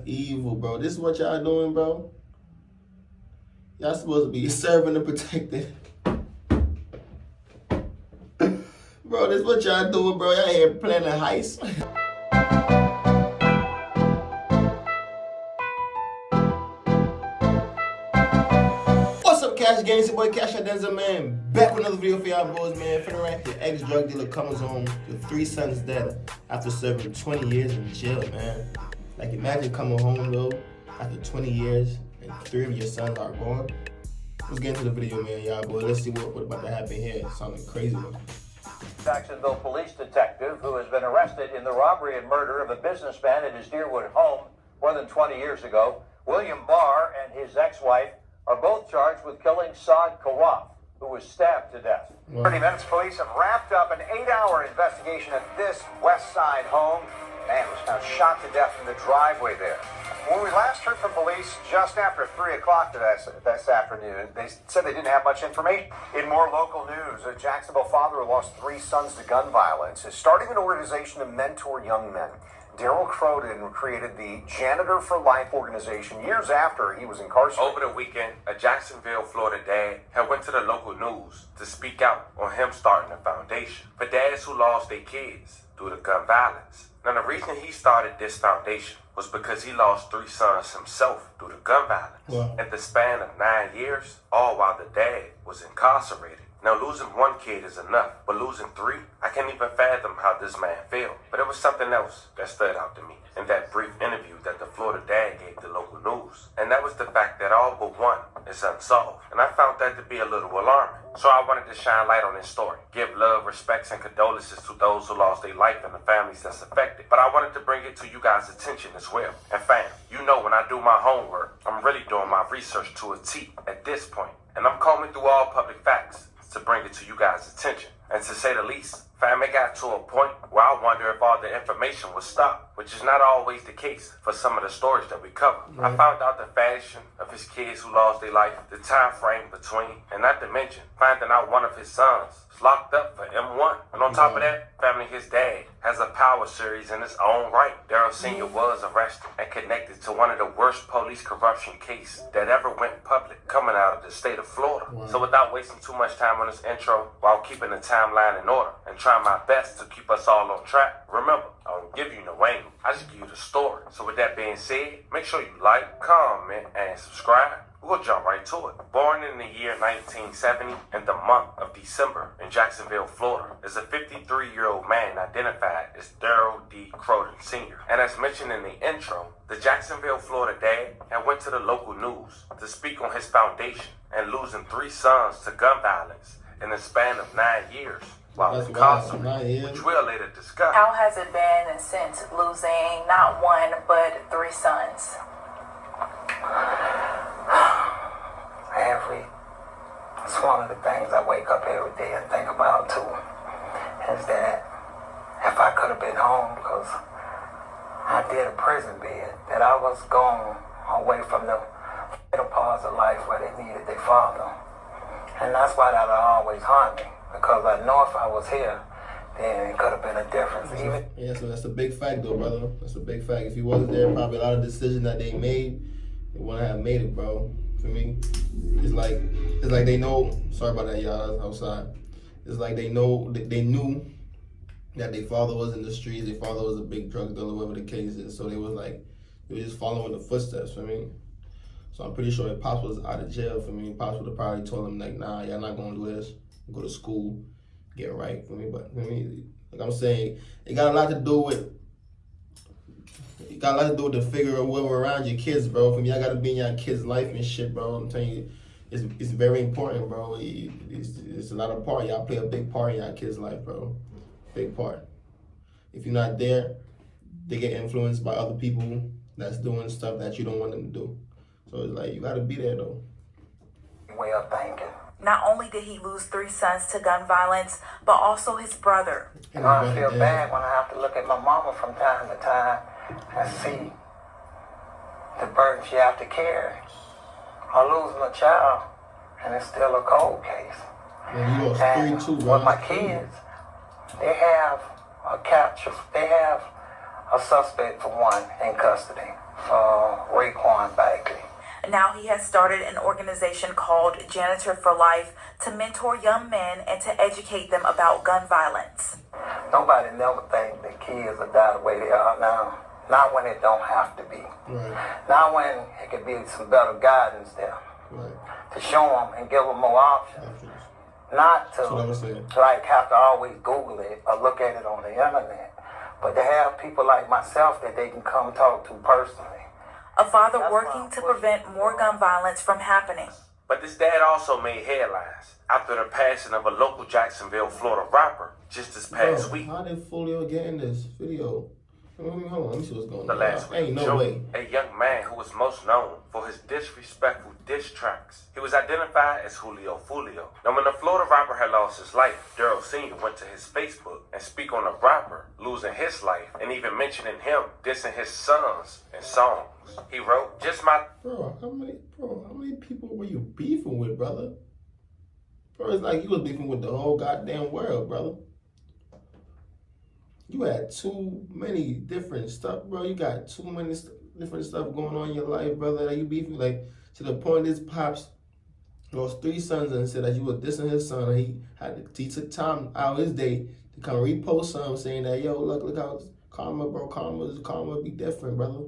evil, bro. This is what y'all doing, bro? Y'all supposed to be serving and protecting. Bro, this is what y'all doing, bro. Y'all here planning heists. What's up, Cash Gang? It's your boy Cashout, Denzel, man. Back with another video for y'all boys, man. Finna rap, your ex-drug dealer comes home with 3 sons dead after serving 20 years in jail, man. Like, imagine coming home, though, after 20 years and 3 of your sons are gone. Let's get into the video, man, y'all boys. Let's see what about to happen here. It's something crazy, man. Jacksonville police detective who has been arrested in the robbery and murder of a businessman at his Deerwood home more than 20 years ago. William Barr and his ex-wife are both charged with killing Saad Kawaf, who was stabbed to death. 30 Minutes police have wrapped up an 8-hour investigation at this West Side home. Man was found shot to death in the driveway there. When we last heard from police just after 3 o'clock this afternoon, they said they didn't have much information. In more local news, a Jacksonville father who lost 3 sons to gun violence is starting an organization to mentor young men. Daryl Croden created the Janitor for Life organization years after he was incarcerated. Over the weekend, a Jacksonville, Florida dad had went to the local news to speak out on him starting a foundation for dads who lost their kids due to gun violence. Now, the reason he started this foundation was because he lost 3 sons himself due to gun violence. Wow. In the span of 9 years, all while the dad was incarcerated. Now, losing 1 kid is enough, but losing 3, I can't even fathom how this man felt. But it was something else that stood out to me in that brief interview that the Florida dad gave the local news. And that was the fact that all but 1 is unsolved. And I found that to be a little alarming. So I wanted to shine light on this story, give love, respects, and condolences to those who lost their life and the families that's affected. But I wanted to bring it to you guys' attention as well. And fam, you know when I do my homework, I'm really doing my research to a T at this point. And I'm combing through all public facts to bring it to you guys' attention. And to say the least, fam, it got to a point where I wonder if all the information was stopped, which is not always the case for some of the stories that we cover. I found out the fashion of his kids who lost their life, the time frame between, and not to mention finding out one of his sons was locked up for M1. And on top of that, family, his dad has a power series in its own right. Daryl Sr. was arrested and connected to one of the worst police corruption cases that ever went public coming out of the state of Florida. So without wasting too much time on this intro, while keeping the timeline in order and trying my best to keep us all on track, remember, I don't give you no angle, I just give you the story. So with that being said, make sure you like, comment, and subscribe. We'll jump right to it. Born in the year 1970 in the month of December in Jacksonville, Florida, is a 53-year-old man identified as Daryl D. Croden Sr. And as mentioned in the intro, the Jacksonville, Florida dad had went to the local news to speak on his foundation and losing 3 sons to gun violence in the span of 9 years while incarcerated, which we'll later discuss. How has it been since losing not 1 but 3 sons? It's one of the things I wake up every day and think about too, is that if I could have been home, because I did a prison bid, that I was gone away from the middle parts of life where they needed their father. And that's why that always haunt me, because I know if I was here, then it could have been a difference. Yeah, so that's a big fact though, brother. That's a big fact. If you wasn't there, probably a lot of decisions that they made, they wouldn't have made it, bro. For me, it's like they know. Sorry about that, y'all. That's outside. It's like they know. They knew that their father was in the streets. Their father was a big drug dealer, whatever the case is. So they were just following the footsteps. For me, so I'm pretty sure if Pops was out of jail, for me, Pops would have probably told him like, nah, y'all not gonna do this. Go to school, get right. For me, but for me, like I'm saying, it got a lot to do with. You got a lot to do with the figure of whoever around your kids, bro. For me, I gotta be in your kids' life and shit, bro. I'm telling you, it's very important, bro. It's a lot of part. Y'all play a big part in your kids' life, bro. Big part. If you're not there, they get influenced by other people that's doing stuff that you don't want them to do. So it's like, you gotta be there, though. Way of thinking. Not only did he lose 3 sons to gun violence, but also his brother. You know, I feel bad when I have to look at my mama from time to time and see the burden she have to carry. I losing a child, and it's still a cold case. Yeah, you lost and 3 too, bro. With my kids, they have a capture. They have a suspect for 1 in custody for Now he has started an organization called Janitor for Life to mentor young men and to educate them about gun violence. Nobody never think that kids will die the way they are now. Not when it don't have to be. Right. Not when it could be some better guidance there. Right. To show them and give them more options. Not to That's what I was saying. like have to always Google it or look at it on the internet. But to have people like myself that they can come talk to personally. A father working to prevent more gun violence from happening. But this dad also made headlines after the passing of a local Jacksonville, Florida rapper just this past week. How did Folio get in this video? Hold on, let me see what's going The on. last week, Ain't no way. a young man who was most known for his disrespectful diss tracks. He was identified as Julio Fulio. Now, when the Florida rapper had lost his life, Daryl Sr. went to his Facebook and speak on the rapper losing his life and even mentioning him dissing his sons in songs. He wrote, Bro, how many people were you beefing with, brother? Bro, it's like you was beefing with the whole goddamn world, brother. You had too many different stuff, bro. You got too many different stuff going on in your life, brother, that you beefing, like, to the point his pops lost 3 sons and said that you were dissing his son. And he took time out of his day to come repost something saying that, yo, look how karma be different, brother.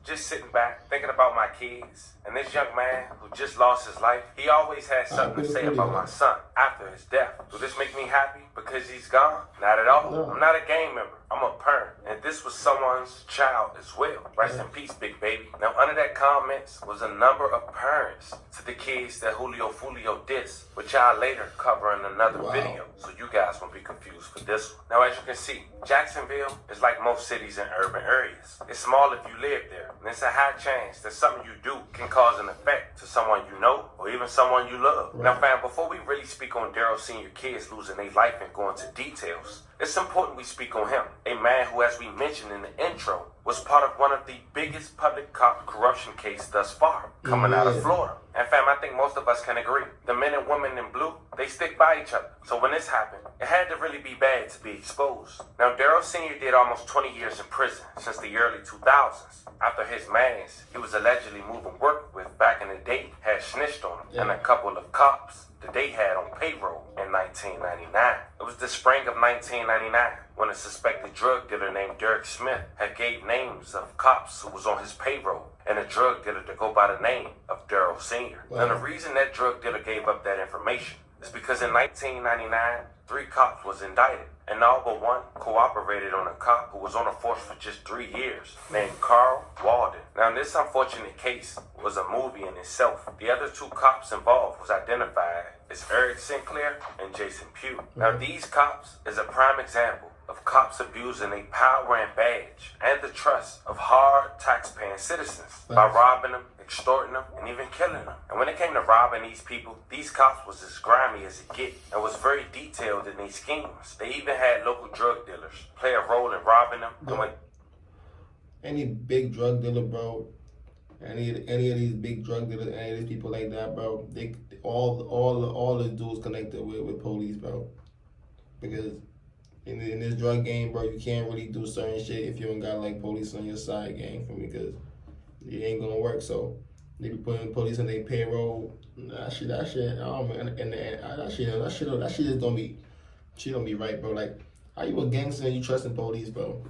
just sitting back, thinking about my kids, and this young man who just lost his life, he always had something to say about my son after his death. Will this make me happy because he's gone? Not at all. No. I'm not a gang member. I'm a parent, and this was someone's child as well. Rest in peace, big baby. Now, under that comments was a number of parents to the kids that Julio Fulio dissed, which I'll later cover in another video, so you guys won't be confused for this one. Now, as you can see, Jacksonville is like most cities in urban areas. It's small if you live there, and it's a high chance that something you do can cause an effect to someone you know or even someone you love. Now, fam, before we really speak on Daryl Sr. kids losing their life and go into details, it's important we speak on him, a man who, as we mentioned in the intro, was part of one of the biggest public cop corruption cases thus far, coming out of Florida. And fam, I think most of us can agree. The men and women in blue, they stick by each other. So when this happened, it had to really be bad to be exposed. Now, Daryl Sr. did almost 20 years in prison since the early 2000s. After his mans he was allegedly moving work with back in the day had snitched on him, and a couple of cops that they had on payroll in 1999. It was the spring of 1999 when a suspected drug dealer named Derek Smith had gave names of cops who was on his payroll and a drug dealer to go by the name of Daryl Sr. Wow. And the reason that drug dealer gave up that information is because in 1999, 3 cops was indicted, and all but one cooperated on a cop who was on the force for just 3 years, named Carl Walden. Now, this unfortunate case was a movie in itself. The other 2 cops involved was identified as Eric Sinclair and Jason Pugh. Now, these cops is a prime example of cops abusing their power and badge and the trust of hard tax-paying citizens by robbing them, extorting them, and even killing them. And when it came to robbing these people, these cops was as grimy as it get and was very detailed in their schemes. They even had local drug dealers play a role in robbing them. And when any big drug dealer, bro, any of these big drug dealers, any of these people like that, bro, they all the dudes connected with police, bro, because in this drug game, bro, you can't really do certain shit if you don't got like police on your side, gang, for me, because it ain't gonna work. So they be putting police on their payroll. That shit, oh man, and that shit just don't be right, bro. Like, how you a gangster and you trusting police, bro?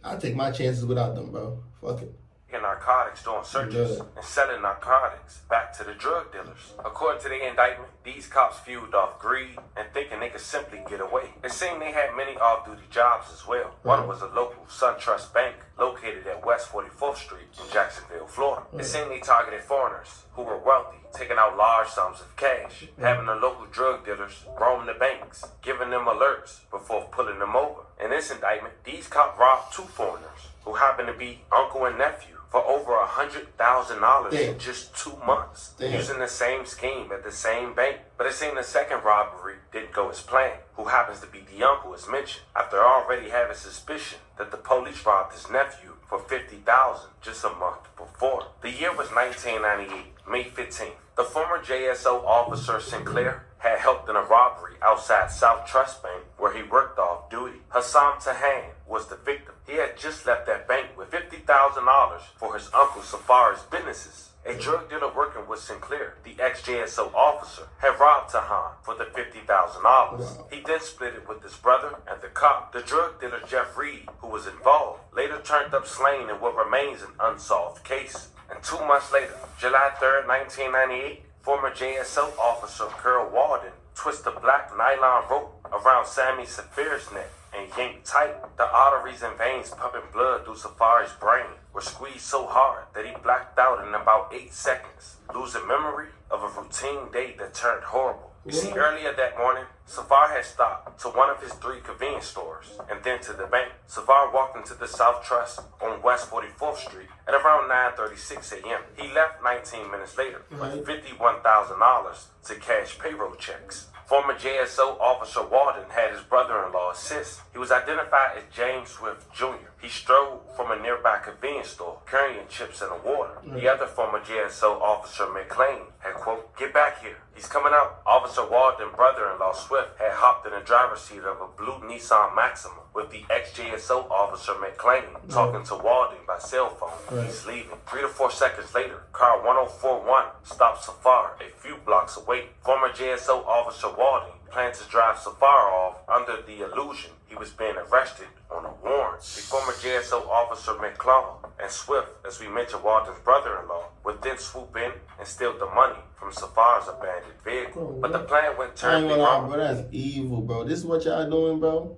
I'll take my chances without them, bro. Fuck it. Narcotics during searches and selling narcotics back to the drug dealers. According to the indictment, these cops fueled off greed and thinking they could simply get away. It seemed they had many off-duty jobs as well. One was a local SunTrust bank located at West 44th Street in Jacksonville, Florida. It seemed they targeted foreigners who were wealthy, taking out large sums of cash, having the local drug dealers roam the banks, giving them alerts before pulling them over. In this indictment, these cops robbed 2 foreigners who happened to be uncle and nephew for over $100,000 in just 2 months, using the same scheme at the same bank. But it seemed the second robbery didn't go as planned, who happens to be the uncle as mentioned, after already having suspicion that the police robbed his nephew for $50,000 just a month before. The year was 1998, May 15th. The former JSO officer Sinclair had helped in a robbery outside South Trust Bank where he worked off duty. Hassan Tahan was the victim. He had just left that bank with $50,000 for his uncle Safar's businesses. A drug dealer working with Sinclair, the ex-JSO officer, had robbed Tahan for the $50,000. He then split it with his brother and the cop. The drug dealer Jeff Reed, who was involved, later turned up slain in what remains an unsolved case. And 2 months later, July 3rd, 1998, former JSO officer Carl Walden twisted a black nylon rope around Sammy Safir's neck and yanked tight. The arteries and veins pumping blood through Safari's brain were squeezed so hard that he blacked out in about 8 seconds, losing memory of a routine day that turned horrible. You see, earlier that morning, Safar had stopped to one of his 3 convenience stores and then to the bank. Safar walked into the South Trust on West 44th Street at around 9:36 a.m. He left 19 minutes later with $51,000 to cash payroll checks. Former JSO officer Walden had his brother-in-law assist. He was identified as James Swift Jr. He strolled from a nearby convenience store carrying chips and a water. The other former JSO officer McClain had, quote, "Get back here. He's coming out." Officer Walden's brother-in-law Swift had hopped in the driver's seat of a blue Nissan Maxima with the ex-JSO officer McClain talking to Walden by cell phone. He's leaving. 3 to 4 seconds later, car 1041 stopped Safar a few blocks away. Former JSO officer Walden planned to drive Safar off under the illusion he was being arrested on a warrant. The former JSO officer McClaw and Swift, as we mentioned, Walden's brother-in-law, would then swoop in and steal the money from Safar's abandoned vehicle. But the plan went terribly wrong. Bro, that's evil, bro. This is what y'all doing, bro?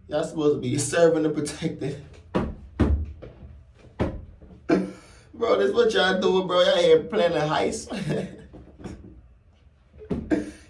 Y'all supposed to be serving and protecting. Bro, this is what y'all doing, bro. Y'all here planning a heist.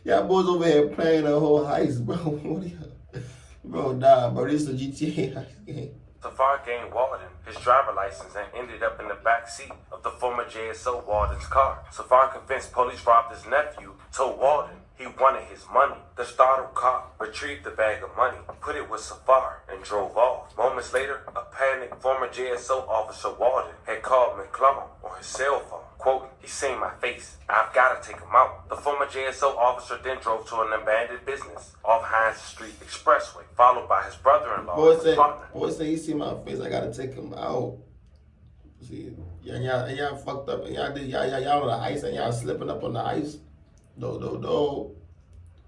Y'all boys over here planning a whole heist, bro. What are y'all? Bro, nah, bro. This is a GTA heist game. Safar gained Walden his driver license and ended up in the back seat of the former JSO Walden's car. Safar convinced police robbed his nephew, told Walden he wanted his money. The startled cop retrieved the bag of money, put it with Safar, and drove off. Moments later, a panicked former JSO officer Walden had called McClellan on his cell phone. Quote, "He's seen my face. I've got to take him out." The former JSO officer then drove to an abandoned business off Hines Street Expressway, followed by his brother-in-law and his partner. Boy say he see my face, I gotta take him out. See, y'all fucked up, and y'all on the ice, and y'all slipping up on the ice. Do.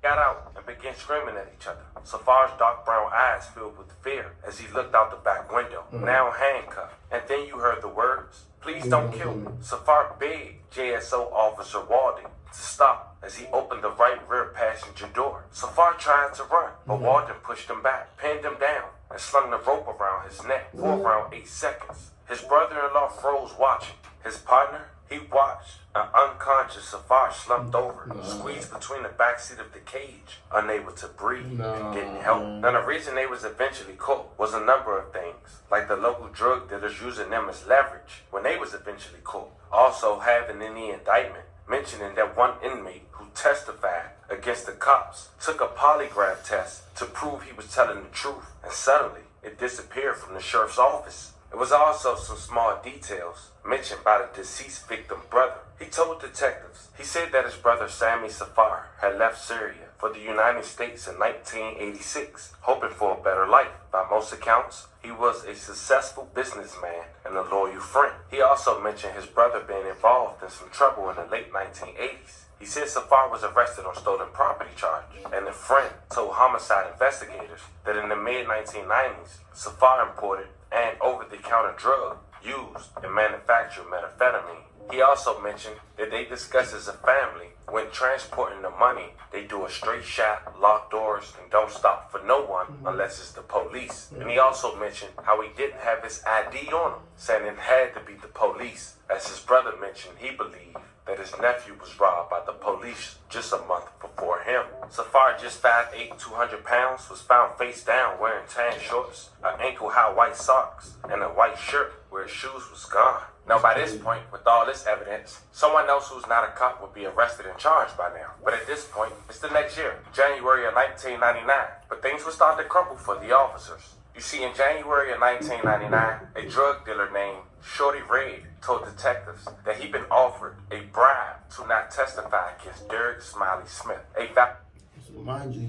Got out and began screaming at each other. Safar's dark brown eyes filled with fear as he looked out the back window, now handcuffed. And then you heard the words, "Please don't kill me." Safar begged JSO officer Walden to stop as he opened the right rear passenger door. Safar tried to run, but Walden pushed him back, pinned him down, and slung the rope around his neck for around 8 seconds. His brother-in-law froze watching. His partner, he watched. An unconscious Safar slumped over, squeezed between the backseat of the cage, unable to breathe and getting help. Now, the reason they was eventually caught was a number of things, like the local drug dealers using them as leverage when they was eventually caught. Also having in the indictment mentioning that one inmate who testified against the cops took a polygraph test to prove he was telling the truth, and suddenly it disappeared from the sheriff's office. There was also some small details mentioned by the deceased victim's brother. He told detectives, he said that his brother Sammy Safar had left Syria for the United States in 1986, hoping for a better life. By most accounts, he was a successful businessman and a loyal friend. He also mentioned his brother being involved in some trouble in the late 1980s. He said Safar was arrested on stolen property charges, and a friend told homicide investigators that in the mid-1990s, Safar imported an over-the-counter drug used in manufacturing methamphetamine. He also mentioned that they discuss as a family when transporting the money, they do a straight shot, lock doors, and don't stop for no one unless it's the police. And he also mentioned how he didn't have his ID on him, saying it had to be the police. As his brother mentioned, he believed that his nephew was robbed by the police just a month before him. Safar, just 5'8", 200 pounds, was found face down wearing tan shorts, ankle-high white socks, and a white shirt where his shoes was gone. Now, by this point, with all this evidence, someone else who's not a cop would be arrested and charged by now. But at this point, it's the next year, January of 1999, but things would start to crumble for the officers. You see, in January of 1999, a drug dealer named Shorty Red told detectives that he'd been offered a bribe to not testify against Derek Smiley Smith, So mind you,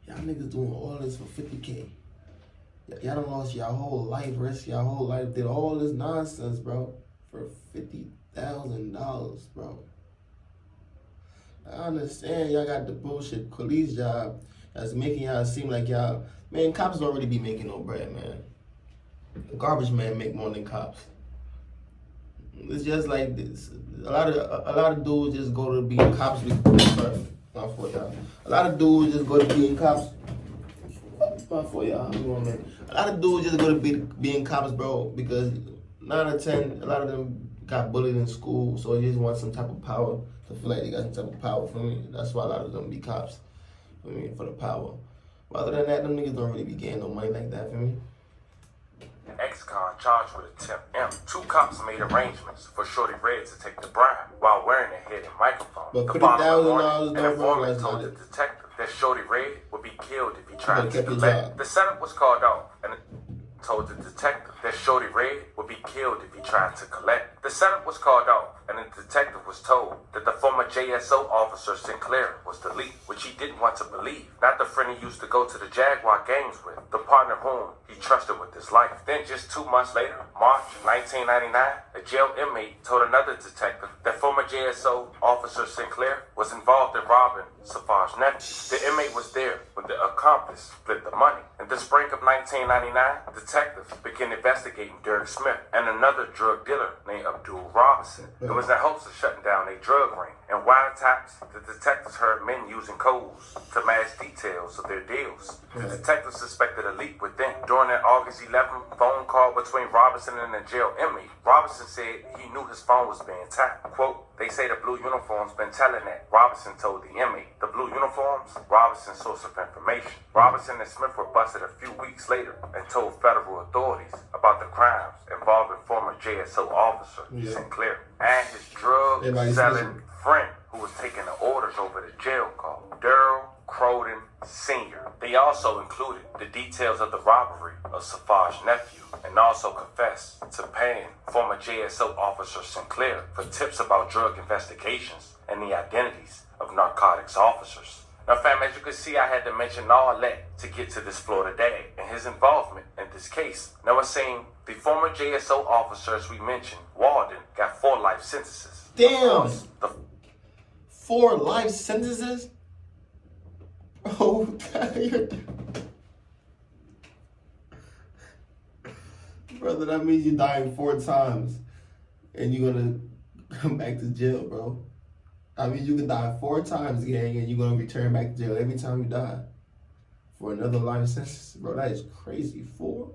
y'all niggas doing all this for 50K. Y'all done lost your whole life, risked your whole life, did all this nonsense, bro, for $50,000, bro. I understand y'all got the bullshit police job that's making y'all seem like y'all, man, cops don't really be making no bread, man. Garbage man make more than cops. It's just like this. A lot of dudes just go to being cops. Sorry, my fault, y'all. A lot of dudes just go to being cops. My fault, y'all. A lot of dudes just go to being cops, bro, because 9 out of 10, a lot of them got bullied in school, so they just want some type of power to feel like they got some type of power. For me, that's why a lot of them be cops. For me, for the power. But other than that, them niggas don't really be getting no money like that. For me. ex-con charged with attempt M. 2 cops made arrangements for Shorty Red to take the bribe while wearing a head and microphone. But The $50,000 following morning, an though, bro, informant that's told not the it. detective that Shorty Red would be killed if he tried to kept your collect. job. The setup was called off, and told the detective that Shorty Red would be killed if he tried to collect. The setup was called off, and the detective was told that the former JSO officer Sinclair was the lead, which he didn't want to believe. Not the friend he used to go to the Jaguar games with, the partner whom he trusted with his life. Then just 2 months later, March 1999, a jail inmate told another detective that former JSO officer Sinclair was involved in robbing Safar's nephew. The inmate was there when the accomplice split the money. In the spring of 1999, detectives began investigating Derek Smith and another drug dealer named Abdul Robinson. It was in hopes of shutting down a drug ring. In wiretaps, the detectives heard men using codes to match details of their deals. The detectives suspected a leak within. During that August 11th phone call between Robinson and the jail inmate, Robinson said he knew his phone was being tapped. Quote, "They say the blue uniforms been telling that," Robinson told the inmate. The blue uniforms? Robinson's source of information. Robinson and Smith were busted a few weeks later and told federal authorities about the crimes involving former JSO officer Sinclair and his drug-selling friend who was taking the orders over the jail call, Daryl Croden Sr. They also included the details of the robbery of Safar's nephew and also confessed to paying former JSO officer Sinclair for tips about drug investigations and the identities of narcotics officers. Now, fam, as you can see, I had to mention all that to get to this Florida dad and his involvement in this case. Now, we're saying the former JSO officers we mentioned, Walden, got 4 life sentences. Damn! 4 life sentences? Oh, brother, that means you're dying 4 times and you're gonna come back to jail, bro. I mean, you can die 4 times, gang, and you're gonna return back to jail every time you die for another life sentence, bro. That is crazy. 4.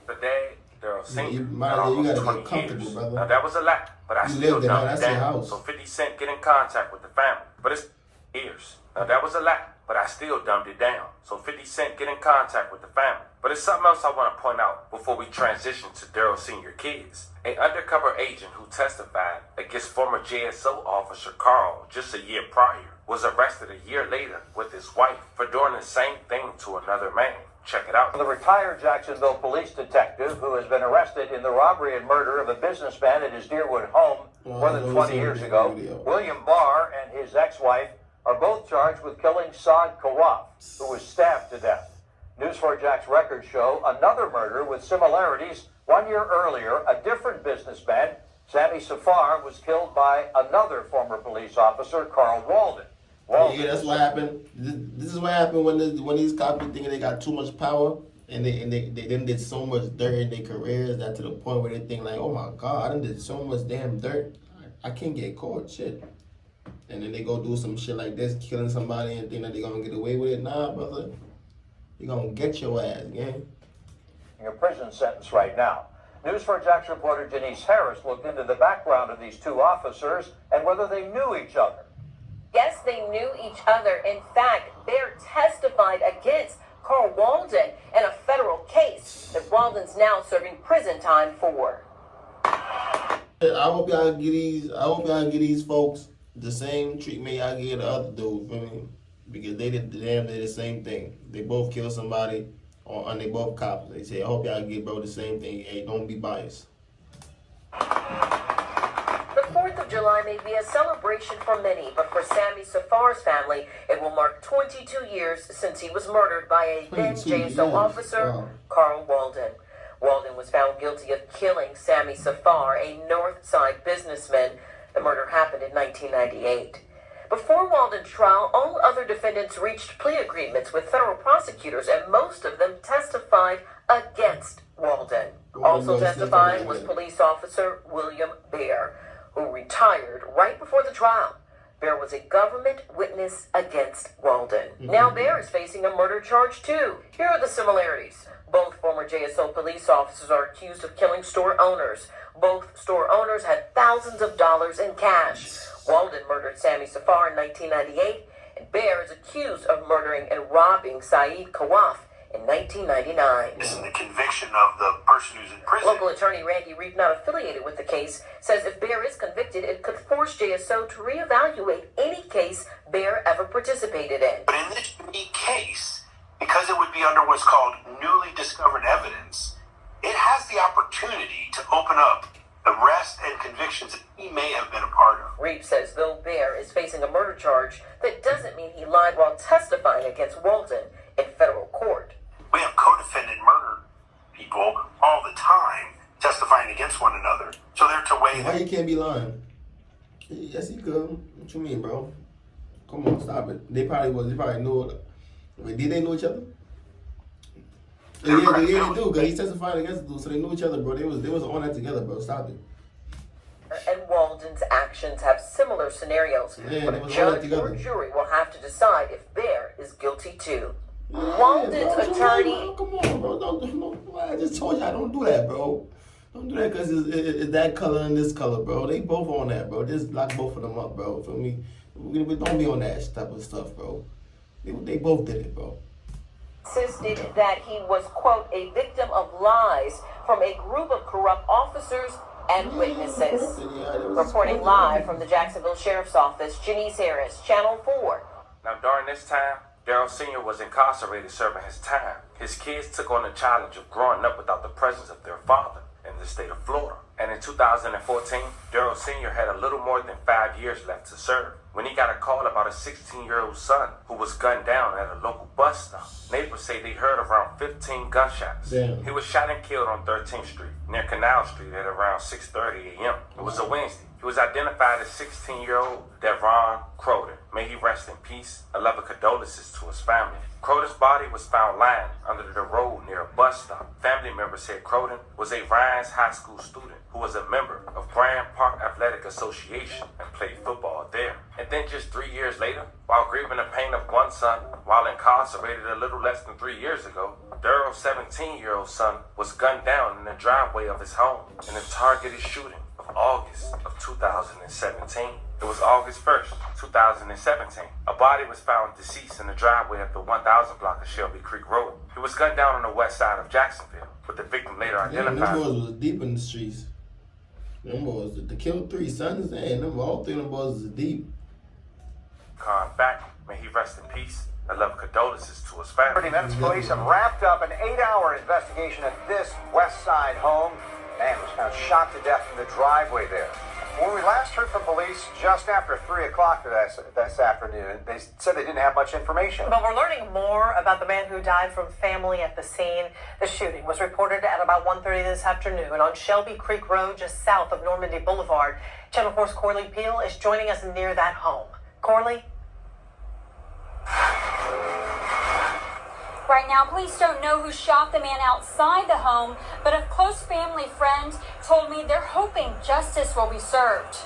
The dad, Daryl Sr., you got almost gotta 20 get comfortable, years. brother. Now, that was a lot, but I You still lived there, man. dumped That's it your down. house. So 50 Cent get in contact with the family, but it's years. Now, that was a lot, but I still dumped it down. So 50 Cent get in contact with the family. But it's something else I want to point out before we transition to Daryl Sr. kids. An undercover agent who testified against former JSO officer Carl just a year prior was arrested a year later with his wife for doing the same thing to another man. Check it out. The retired Jacksonville police detective who has been arrested in the robbery and murder of a businessman at his Deerwood home more than 20 years ago, William Barr and his ex-wife are both charged with killing Saad Kawaf, who was stabbed to death. News4Jack's records show another murder with similarities. 1 year earlier, a different businessman, Sammy Safar, was killed by another former police officer, Carl Walden. Yeah, that's what happened. This is what happened when these cops be thinking they got too much power and they done did so much dirt in their careers that to the point where they think like, oh my God, I done did so much damn dirt, I can't get caught, shit. And then they go do some shit like this, killing somebody and think that they gonna get away with it. Nah, brother, you gonna get your ass, gang. A prison sentence right now. News4Jack's reporter Janice Harris looked into the background of these 2 officers and whether they knew each other. Yes, they knew each other. In fact, Baird testified against Carl Walden in a federal case that Walden's now serving prison time for. I hope y'all give these folks the same treatment y'all gave the other dude, I mean, because they did the same thing. They both killed somebody and they both cops. They say, I hope y'all get, bro, the same thing. Hey, don't be biased. The 4th of July may be a celebration for many, but for Sammy Safar's family, it will mark 22 years since he was murdered by a then JSO officer, Carl Walden. Walden was found guilty of killing Sammy Safar, a North Side businessman. The murder happened in 1998. Before Walden's trial, all other defendants reached plea agreements with federal prosecutors, and most of them testified against Walden. Also testifying was police officer William Bear, who retired right before the trial. Bear was a government witness against Walden. Now Bear is facing a murder charge too. Here are the similarities. Both former JSO police officers are accused of killing store owners. Both store owners had thousands of dollars in cash. Walden murdered Sammy Safar in 1998, and Bear is accused of murdering and robbing Saeed Kawaf in 1999. This is the conviction of the person who's in prison. Local attorney Randy Reed, not affiliated with the case, says if Bear is convicted, it could force JSO to reevaluate any case Bear ever participated in. But in this unique case, because it would be under what's called newly discovered evidence, it has the opportunity to open up arrests and convictions that he may have been a part of. Reed says though Bear is facing a murder charge, that doesn't mean he lied while testifying against Walden in federal court. We have co-defendant murder people all the time testifying against one another. So they're to weigh. Why you can't be lying? Yes, he could. What you mean, bro? Come on, stop it. They probably knew. Wait, did they know each other? Yeah, they do, because he's testifying against the dude, so they knew each other, bro. They was on that together, bro. Stop it. And Walden's actions have similar scenarios, Yeah, but they a was on that judge or together. jury will have to decide if Bear is guilty too. Yeah, Walden's bro, attorney. Come on, bro. Don't, I just told you I don't do that, bro. Don't do that because it's that color and this color, bro. They both on that, bro. Just lock both of them up, bro. For me, we don't be on that type of stuff, bro. They both did it, bro. Insisted that he was, quote, a victim of lies from a group of corrupt officers and witnesses. Reporting live from the Jacksonville Sheriff's Office, Janice Harris, Channel 4. Now, during this time, Daryl Sr. was incarcerated serving his time. His kids took on the challenge of growing up without the presence of their father in the state of Florida. And in 2014, Daryl Sr. had a little more than 5 years left to serve when he got a call about a 16-year-old son who was gunned down at a local bus stop. Neighbors say they heard around 15 gunshots. Damn. He was shot and killed on 13th Street, near Canal Street at around 6:30 a.m. It was a Wednesday. He was identified as 16-year-old Devron Croden. May he rest in peace. A love of condolences to his family. Croden's body was found lying under the road near a bus stop. Family members said Croden was a Ryan's High School student who was a member of Grand Park Athletic Association and played football there. And then just 3 years later, while grieving the pain of one son, while incarcerated a little less than 3 years ago, Daryl's 17-year-old son was gunned down in the driveway of his home in a targeted shooting of August of 2017. It was August 1st, 2017. A body was found deceased in the driveway of the 1000 block of Shelby Creek Road. He was gunned down on the west side of Jacksonville, with the victim later identified. Them boys was deep in the streets. Them boys, to kill 3 sons, and all 3 of them boys was deep. Con back, may he rest in peace. I love condolences to his family. 30 minutes, police have wrapped up an 8-hour investigation at this West Side home. Man was found shot to death in the driveway there. When we last heard from police just after 3 o'clock this afternoon, they said they didn't have much information. But we're learning more about the man who died from family at the scene. The shooting was reported at about 1:30 this afternoon on Shelby Creek Road, just south of Normandy Boulevard. Channel 4's Corley Peel is joining us near that home. Corley? Right now, police don't know who shot the man outside the home, but a close family friend told me they're hoping justice will be served.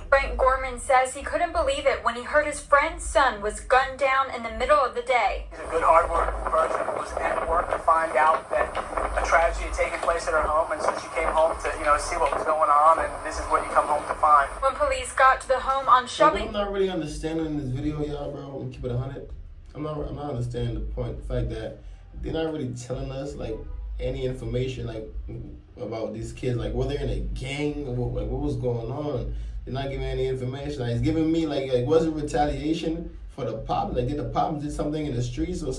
Frank Gorman says he couldn't believe it when he heard his friend's son was gunned down in the middle of the day. He's a good, hard-working person who was at work to find out that a tragedy had taken place at her home, and so she came home to, see what was going on, and this is what you come home to find. When police got to the home on Shelby... I'm not really understanding this video, y'all, bro. I'm gonna keep it 100. I'm not understanding the point, the fact that they're not really telling us like any information like about these kids, like were they in a gang, or what was going on. They're not giving any information. Like, it's giving me like was it retaliation for the pop? Like did the pop did something in the streets or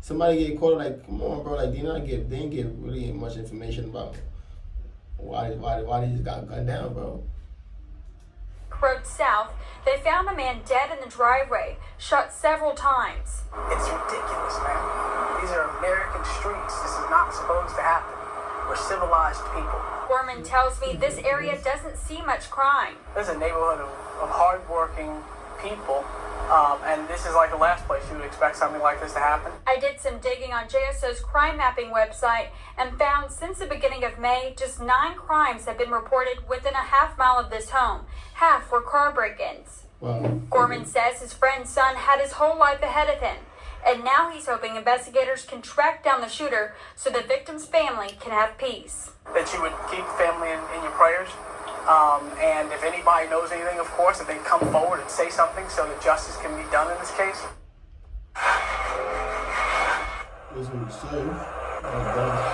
somebody get caught, like, come on, bro, like, they didn't get really much information about why they just got gunned down, bro. Road south, they found a man dead in the driveway, shot several times. It's ridiculous, man. These are American streets. This is not supposed to happen. We're civilized people. Gorman tells me this area doesn't see much crime. This is a neighborhood of hardworking people, and this is like the last place you would expect something like this to happen. I did some digging on JSO's crime mapping website and found since the beginning of May, just 9 crimes have been reported within a half-mile of this home. Half were car break-ins. Wow. Gorman says his friend's son had his whole life ahead of him, and now he's hoping investigators can track down the shooter so the victim's family can have peace. That you would keep the family in your prayers, and if anybody knows anything, of course, that they come forward and say something so that justice can be done in this case.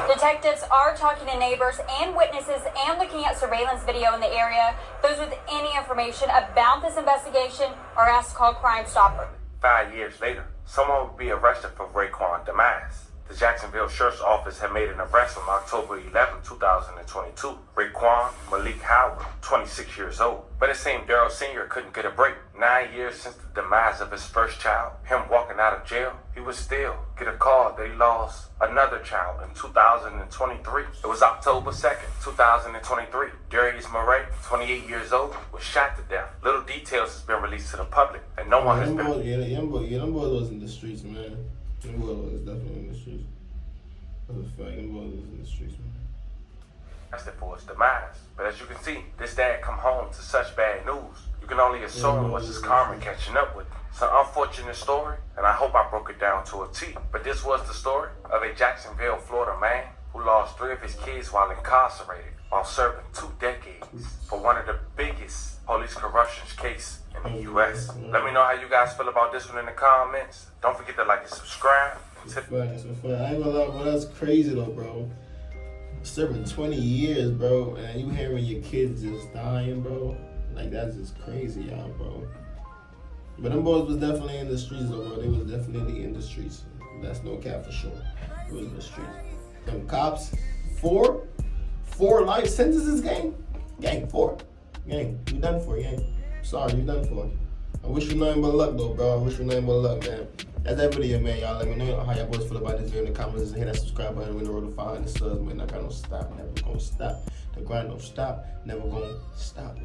Detectives are talking to neighbors and witnesses and looking at surveillance video in the area. Those with any information about this investigation are asked to call Crime Stopper. 5 years later, someone would be arrested for Raekwon's demise. The Jacksonville Sheriff's Office had made an arrest on October 11, 2022. Raekwon Malik Howard, 26 years old. But it seemed Darrell Sr. couldn't get a break. 9 years since the demise of his first child, him walking out of jail, he would still get a call that he lost another child in 2023. It was October 2nd, 2023. Darius Murray, 28 years old, was shot to death. Little details has been released to the public, and no one has been... Them boys was in the streets, man. Them boys was definitely in the streets. That's a fact. Them boys was in the streets, man. Arrested for his demise. But as you can see, this dad come home to such bad news. You can only assume it was his karma catching up with him. It's an unfortunate story, and I hope I broke it down to a T. But this was the story of a Jacksonville, Florida man who lost 3 of his kids while incarcerated, while serving 2 decades for one of the biggest police corruption cases in the U.S. Let me know how you guys feel about this one in the comments. Don't forget to like and subscribe. It's a fact. I ain't gonna lie, bro. That's crazy though, bro. Serving 20 years, bro, and you hearing your kids just dying, bro. Like, that's just crazy, y'all, bro. But them boys was definitely in the streets, though, bro. They was definitely in the streets. That's no cap for sure. It was in the streets. Them cops, 4 life sentences, gang. 4. Gang, you done for, gang. Sorry, you done for. I wish you nothing but luck, though, bro. I wish you nothing but luck, man. That's that video, man, y'all. Let me know how y'all boys feel about this video in the comments. Hit that subscribe button. We're in the road to 500 subs, man. Not gonna stop. Never gonna stop. The grind don't stop. Never gonna stop.